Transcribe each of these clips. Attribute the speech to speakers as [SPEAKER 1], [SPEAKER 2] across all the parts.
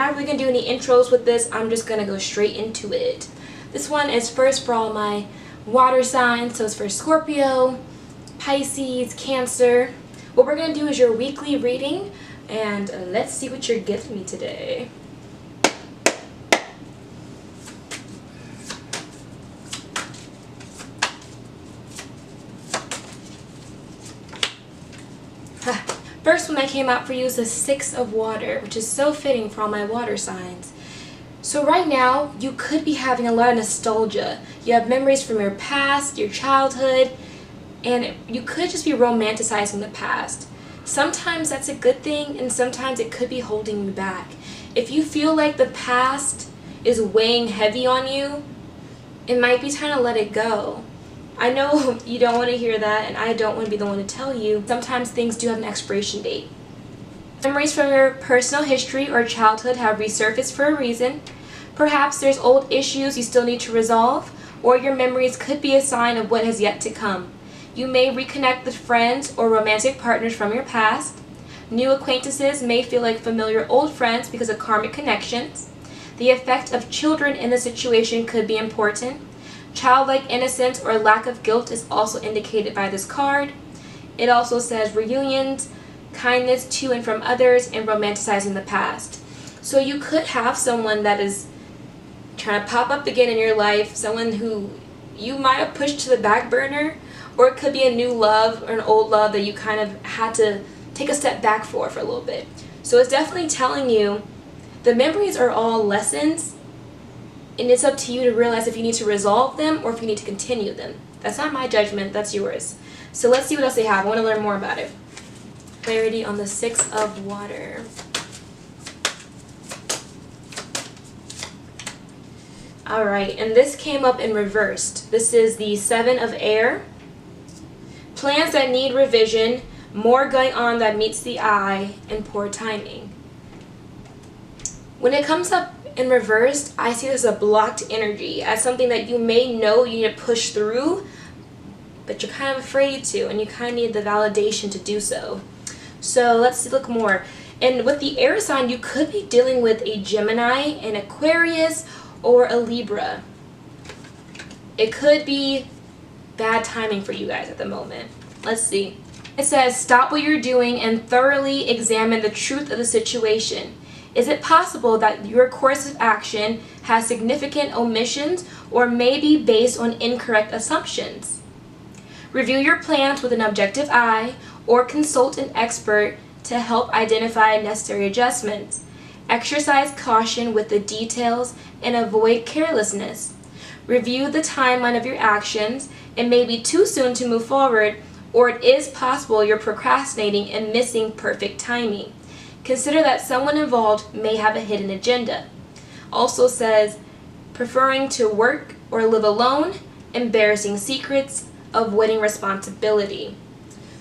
[SPEAKER 1] Not really gonna do any intros with this. I'm just gonna go straight into it. This one is first for all my water signs, so it's for Scorpio, Pisces, Cancer. What we're gonna do is your weekly reading, and let's see what you're giving me today. First one that came out for you is the Six of Water, which is so fitting for all my water signs. So right now, you could be having a lot of nostalgia. You have memories from your past, your childhood, and you could just be romanticizing the past. Sometimes that's a good thing, and sometimes it could be holding you back. If you feel like the past is weighing heavy on you, it might be time to let it go. I know you don't want to hear that, and I don't want to be the one to tell you. Sometimes things do have an expiration date. Memories from your personal history or childhood have resurfaced for a reason. Perhaps there's old issues you still need to resolve, or your memories could be a sign of what has yet to come. You may reconnect with friends or romantic partners from your past. New acquaintances may feel like familiar old friends because of karmic connections. The effect of children in the situation could be important. Childlike innocence or lack of guilt is also indicated by this card. It also says reunions, kindness to and from others, and romanticizing the past. So you could have someone that is trying to pop up again in your life, someone who you might have pushed to the back burner, or it could be a new love or an old love that you kind of had to take a step back for a little bit. So it's definitely telling you the memories are all lessons, and it's up to you to realize if you need to resolve them or if you need to continue them. That's not my judgment, that's yours. So let's see what else they have. I want to learn more about it. Clarity on the Six of Water. Alright, and this came up in reversed. This is the Seven of Air. Plans that need revision, more going on that meets the eye, and poor timing. When it comes up in reversed, I see this as a blocked energy, as something that you may know you need to push through, but you're kind of afraid to, and you kind of need the validation to do so. So let's look more. And with the air sign, you could be dealing with a Gemini, an Aquarius, or a Libra. It could be bad timing for you guys at the moment. Let's see. It says, stop what you're doing and thoroughly examine the truth of the situation. Is it possible that your course of action has significant omissions or may be based on incorrect assumptions? Review your plans with an objective eye or consult an expert to help identify necessary adjustments. Exercise caution with the details and avoid carelessness. Review the timeline of your actions. It may be too soon to move forward, or it is possible you're procrastinating and missing perfect timing. Consider that someone involved may have a hidden agenda. Also says, preferring to work or live alone, embarrassing secrets, avoiding responsibility.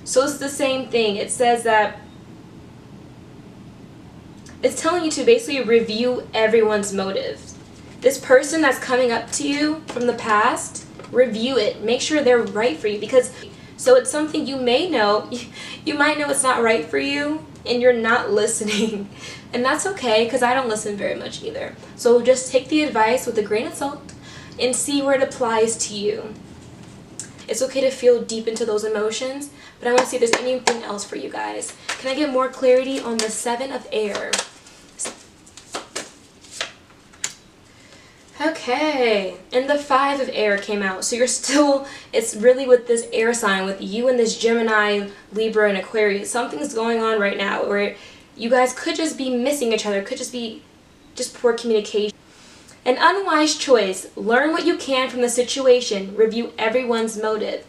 [SPEAKER 1] So it's the same thing. It says that it's telling you to basically review everyone's motives. This person that's coming up to you from the past, review it. Make sure they're right for you, because so it's something you may know. You might know it's not right for you, and you're not listening. And that's okay, because I don't listen very much either. So just take the advice with a grain of salt and see where it applies to you. It's okay to feel deep into those emotions, but I want to see if there's anything else for you guys. Can I get more clarity on the Seven of Air? Okay, and the Five of Air came out. So you're still, it's really with this air sign, with you and this Gemini, Libra, and Aquarius. Something's going on right now where you guys could just be missing each other. Could just be just poor communication. An unwise choice. Learn what you can from the situation. Review everyone's motive.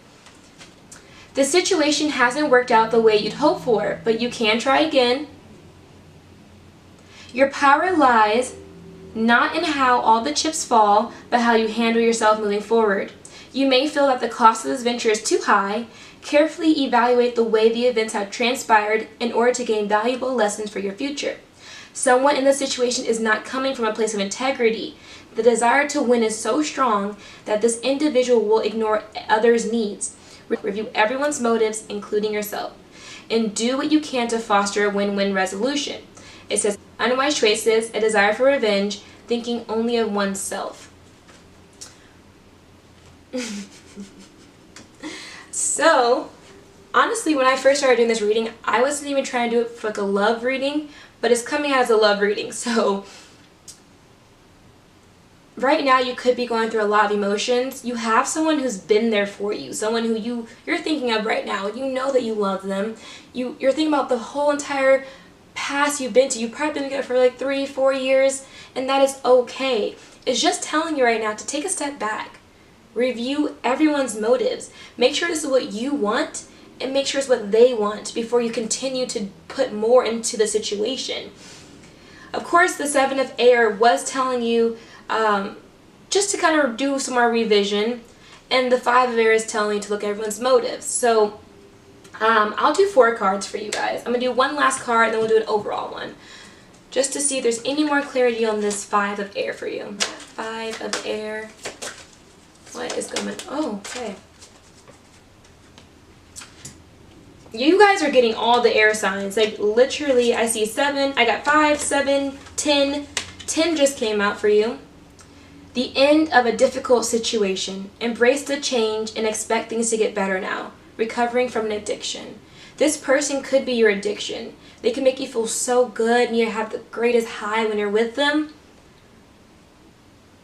[SPEAKER 1] The situation hasn't worked out the way you'd hoped for, but you can try again. Your power lies not in how all the chips fall, but how you handle yourself moving forward. You may feel that the cost of this venture is too high. Carefully evaluate the way the events have transpired in order to gain valuable lessons for your future. Someone in this situation is not coming from a place of integrity. The desire to win is so strong that this individual will ignore others' needs. Review everyone's motives, including yourself, and do what you can to foster a win-win resolution. It says, unwise choices, a desire for revenge, thinking only of oneself. So, honestly, when I first started doing this reading, I wasn't even trying to do it for like a love reading, but it's coming out as a love reading. So, right now you could be going through a lot of emotions. You have someone who's been there for you, someone who you're thinking of right now. You know that you love them. You're thinking about the whole entire past you've been to. You've probably been together for like 3-4 years, and that is okay. It's just telling you right now to take a step back. Review everyone's motives. Make sure this is what you want, and make sure it's what they want before you continue to put more into the situation. Of course, the Seven of Air was telling you just to kind of do some more revision, and the Five of Air is telling you to look at everyone's motives. So I'll do 4 cards for you guys. I'm going to do one last card, and then we'll do an overall one, just to see if there's any more clarity on this Five of Air for you. Five of Air. What is going on? Oh, okay. You guys are getting all the air signs. Like, literally, I see 7. I got 5, 7, 10. 10 just came out for you. The end of a difficult situation. Embrace the change and expect things to get better now. Recovering from an addiction. This person could be your addiction. They can make you feel so good and you have the greatest high when you're with them.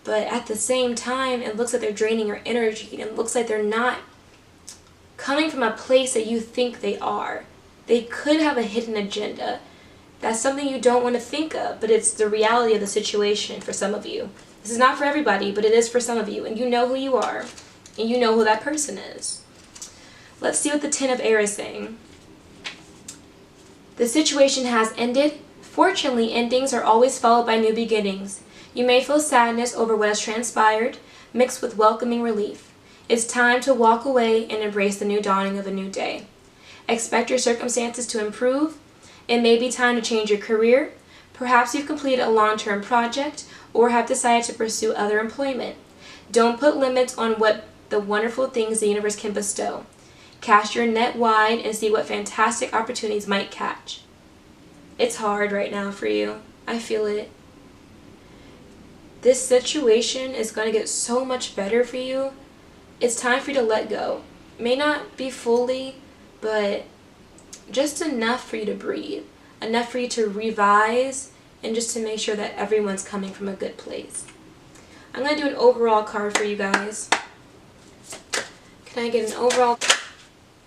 [SPEAKER 1] But at the same time, it looks like they're draining your energy, and it looks like they're not coming from a place that you think they are. They could have a hidden agenda. That's something you don't want to think of, but it's the reality of the situation for some of you. This is not for everybody, but it is for some of you, and you know who you are, and you know who that person is. Let's see what the Ten of Air is saying. The situation has ended. Fortunately, endings are always followed by new beginnings. You may feel sadness over what has transpired, mixed with welcoming relief. It's time to walk away and embrace the new dawning of a new day. Expect your circumstances to improve. It may be time to change your career. Perhaps you've completed a long-term project or have decided to pursue other employment. Don't put limits on what the wonderful things the universe can bestow. Cast your net wide and see what fantastic opportunities might catch. It's hard right now for you. I feel it. This situation is going to get so much better for you. It's time for you to let go. May not be fully, but just enough for you to breathe. Enough for you to revise, and just to make sure that everyone's coming from a good place. I'm going to do an overall card for you guys. Can I get an overall?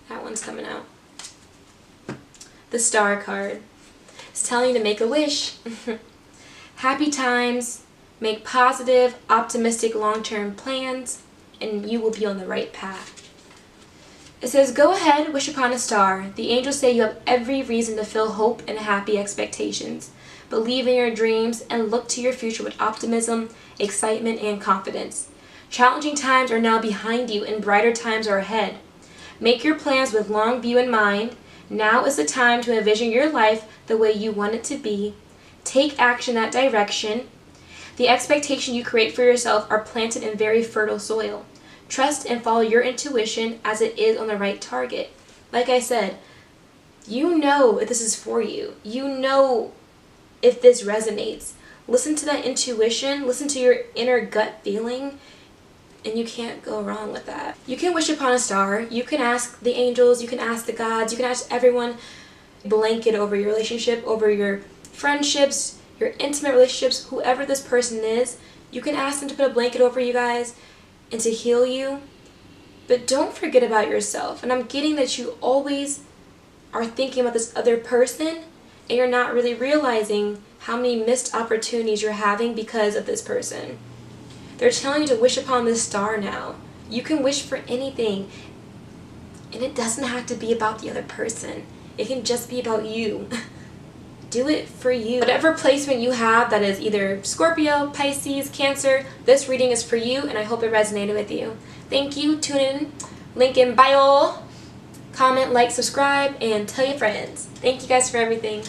[SPEAKER 1] That one's coming out. The Star card. It's telling you to make a wish. Happy times. Make positive, optimistic, long-term plans, and you will be on the right path. It says, go ahead, wish upon a star. The angels say you have every reason to feel hope and happy expectations. Believe in your dreams and look to your future with optimism, excitement, and confidence. Challenging times are now behind you and brighter times are ahead. Make your plans with long view in mind. Now is the time to envision your life the way you want it to be. Take action in that direction. The expectation you create for yourself are planted in very fertile soil. Trust and follow your intuition as it is on the right target. Like I said, you know if this is for you. You know if this resonates. Listen to that intuition. Listen to your inner gut feeling, and you can't go wrong with that. You can wish upon a star. You can ask the angels. You can ask the gods. You can ask everyone. Blanket over your relationship, over your friendships, your intimate relationships, whoever this person is. You can ask them to put a blanket over you guys and to heal you. But don't forget about yourself. And I'm getting that you always are thinking about this other person, and you're not really realizing how many missed opportunities you're having because of this person. They're telling you to wish upon this star now. You can wish for anything. And it doesn't have to be about the other person. It can just be about you. Do it for you. Whatever placement you have that is either Scorpio, Pisces, Cancer, this reading is for you, and I hope it resonated with you. Thank you. Tune in. Link in bio. Comment, like, subscribe, and tell your friends. Thank you guys for everything.